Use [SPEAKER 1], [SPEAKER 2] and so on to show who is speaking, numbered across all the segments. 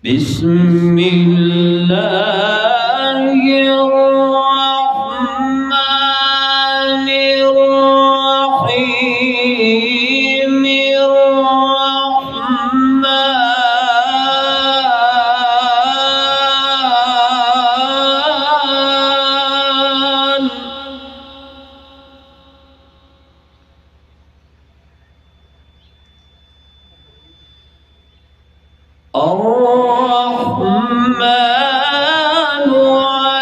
[SPEAKER 1] بسم الله الرحمن الرحيم الرحمن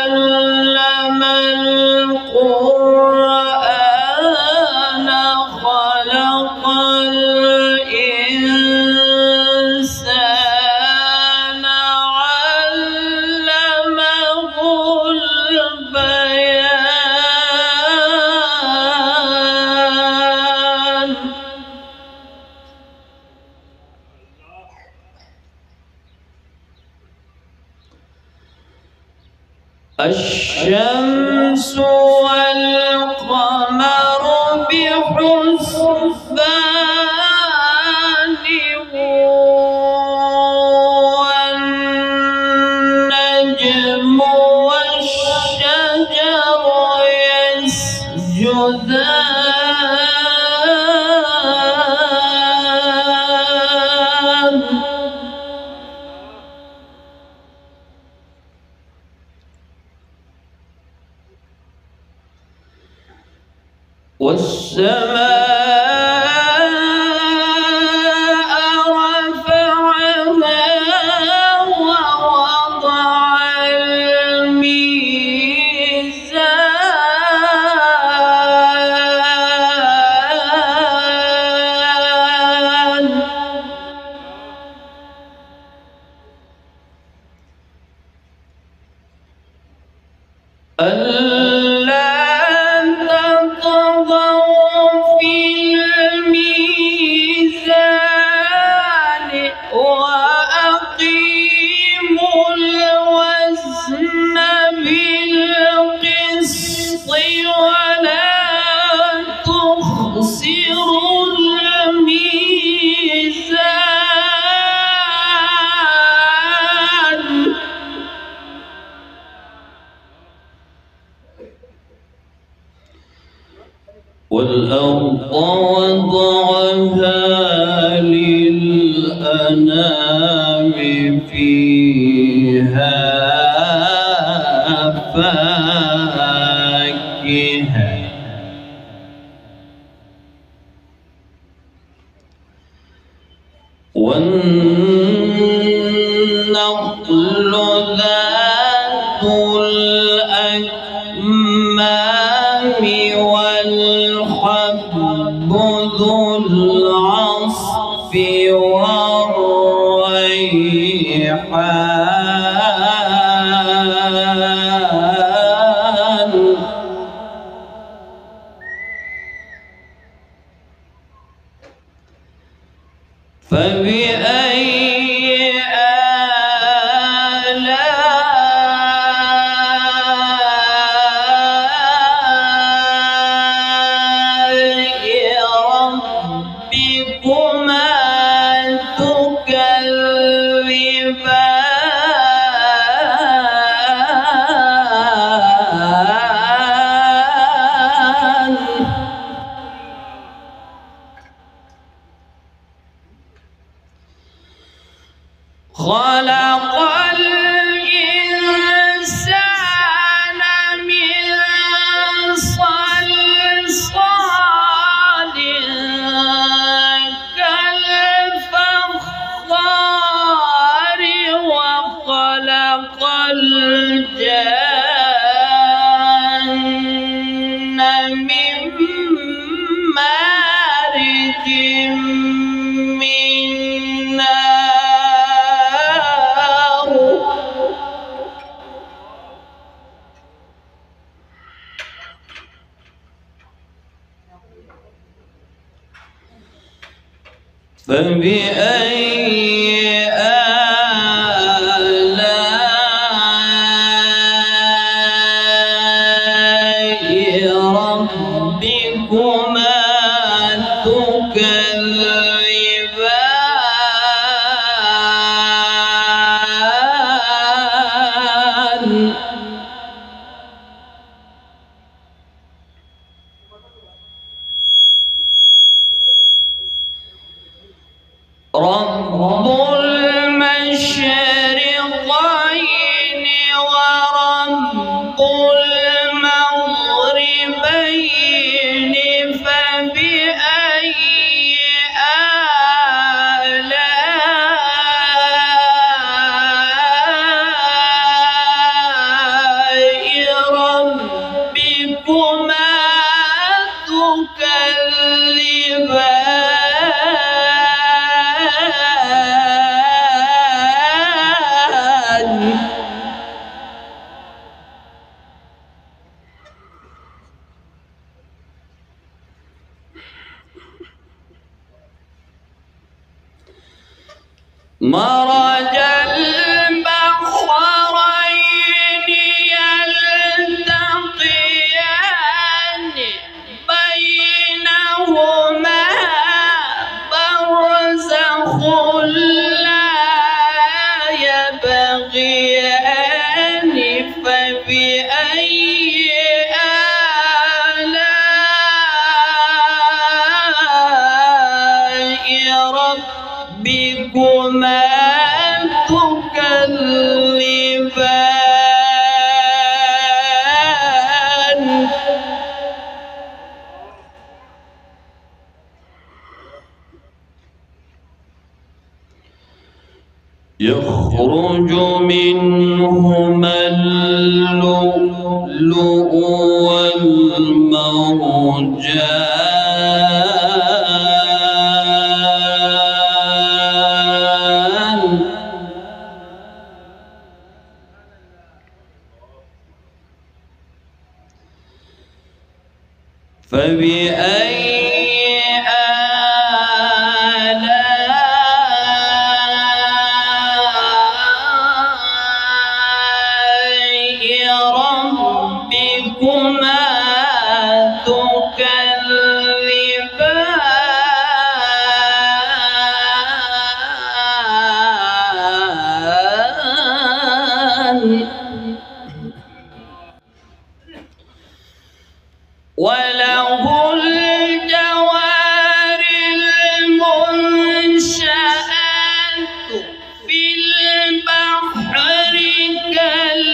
[SPEAKER 1] علم القرآن خلق الإنسان علمه البيان الشمس والقمر بحسبان والنجم والشجر يسجدان والسماء رفعها ووضع الميزان وأقيموا الوزن بالقسط ولا تخسروا الميزان والأرض وضعها للأنام فيها فاكهة والنخل ذات الأكمام والحب ذو العصف والريحان فبأي خلق الإنسان من صلصال كالفخار وخلق الجن من مارج من نار فبأي آلاء ربكما تكذبان مرج البحرين يلتقيان بينهما برزخ لا يبغيان فبأي ربكما تكذبان يخرج منهما اللؤلؤ والمرجان فبأي ربكما تكذبان وله الجوار المنشآت في البحر كالأعلام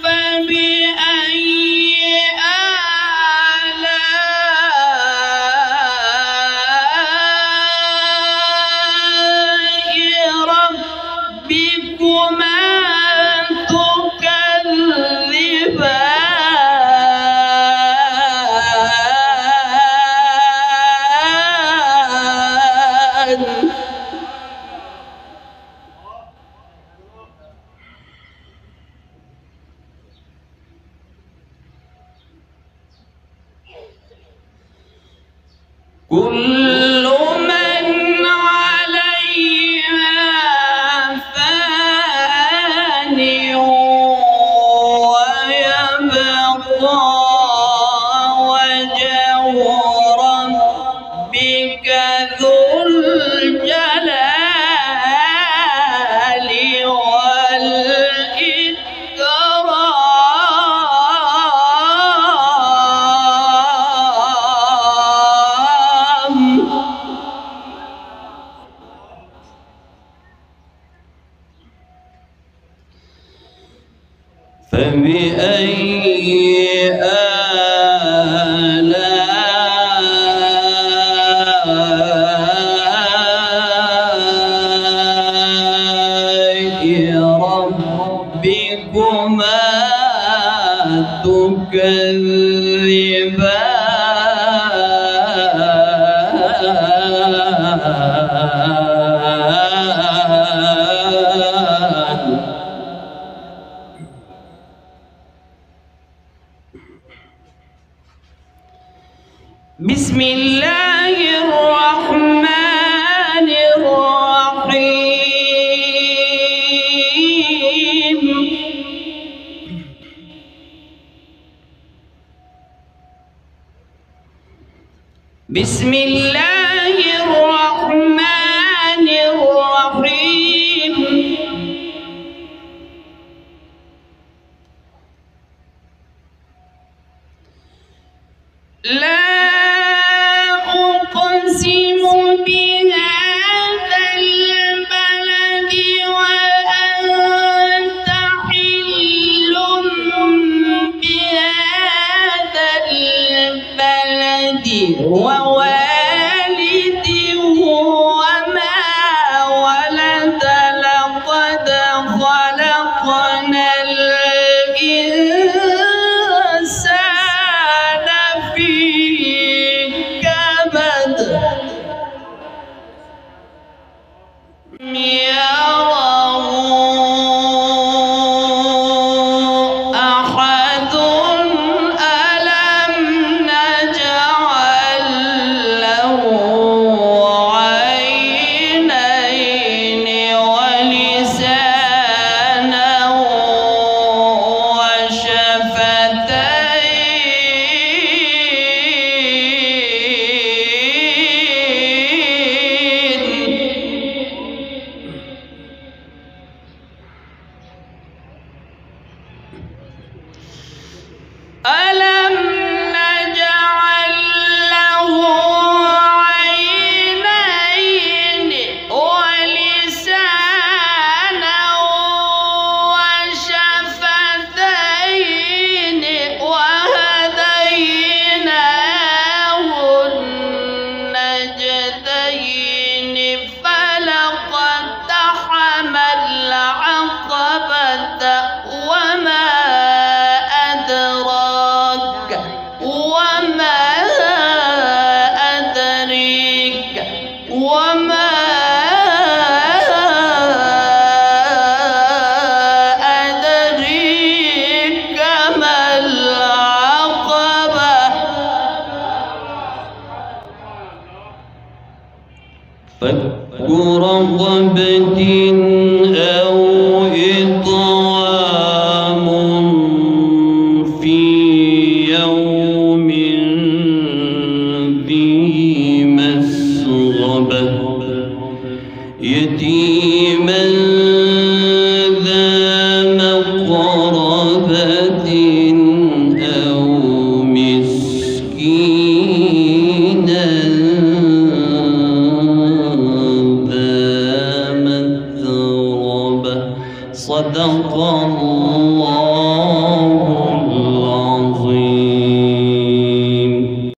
[SPEAKER 1] فبأي آلاء ربكما كل من عليها فان ويبقى وجه ربك ذو الجلال والإكرام فبأي آلاء ربكما تكذبان بسم الله الرحمن الرحيم بسم الله الرحمن الرحيم لا أقسم بهذا البلد وأنت حل بهذا البلد ووالد وما ولد لقد خلقنا الإنسان في كبد يره أحد ألم نجعل له فك رقبة أو إطعام في يوم ذي مسغبة يتيما